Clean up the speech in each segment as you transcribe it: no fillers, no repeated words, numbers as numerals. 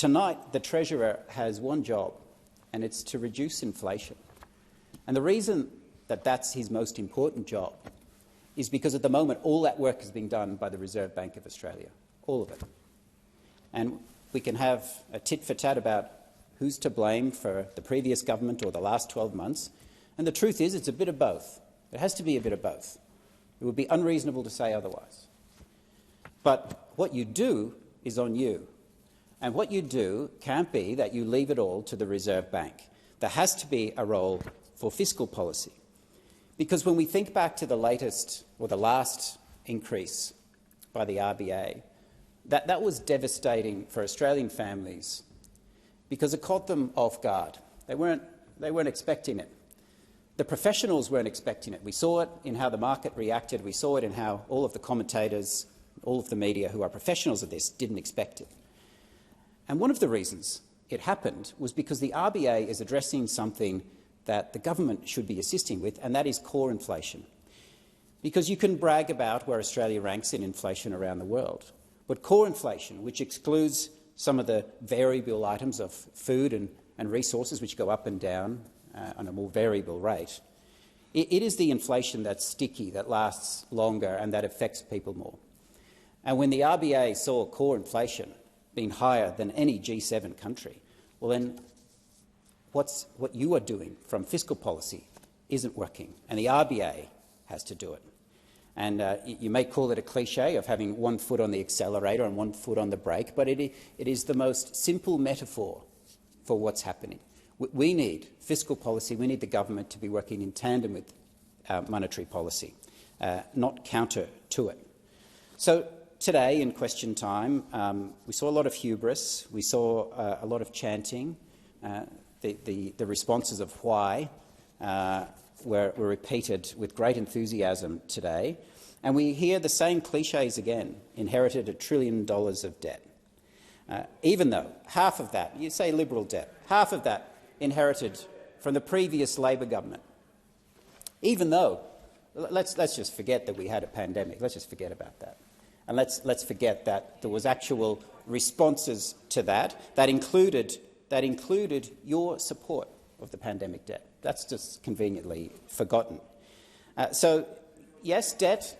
tonight the Treasurer has one job, and it's to reduce inflation. And the reason that that's his most important job is because at the moment all that work is being done by the Reserve Bank of Australia, all of it. And we can have a tit-for-tat about who's to blame for the previous government or the last 12 months, and the truth is it's a bit of both. It has to be a bit of both. It would be unreasonable to say otherwise. But what you do is on you. And what you do can't be that you leave it all to the Reserve Bank. There has to be a role for fiscal policy. Because when we think back to the latest or the last increase by the RBA, that was devastating for Australian families because it caught them off guard. They weren't expecting it. The professionals weren't expecting it. We saw it in how the market reacted. We saw it in how all of the commentators, all of the media who are professionals of this didn't expect it. And one of the reasons it happened was because the RBA is addressing something that the government should be assisting with, and that is core inflation. Because you can brag about where Australia ranks in inflation around the world, but core inflation, which excludes some of the variable items of food and resources which go up and down on a more variable rate, it is the inflation that's sticky, that lasts longer and that affects people more. And when the RBA saw core inflation being higher than any G7 country, well then what you are doing from fiscal policy isn't working, and the RBA has to do it. And you may call it a cliche of having one foot on the accelerator and one foot on the brake, but it is the most simple metaphor for what's happening. We need fiscal policy. We need the government to be working in tandem with monetary policy, not counter to it. So today, in question time, we saw a lot of hubris. We saw a lot of chanting. The responses of why were repeated with great enthusiasm today. And we hear the same cliches again: inherited $1 trillion of debt. Even though half of that, you say Liberal debt, half of that inherited from the previous Labor government. Even though, let's just forget that we had a pandemic. Let's just forget about that. And let's forget that there was actual responses to that included your support of the pandemic debt. That's just conveniently forgotten. So, yes, debt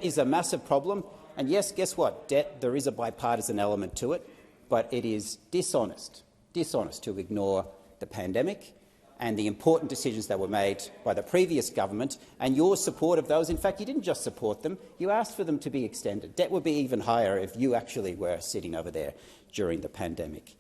is a massive problem. And yes, guess what? Debt, there is a bipartisan element to it, but it is dishonest to ignore the pandemic and the important decisions that were made by the previous government and your support of those. In fact, you didn't just support them, you asked for them to be extended. Debt would be even higher if you actually were sitting over there during the pandemic.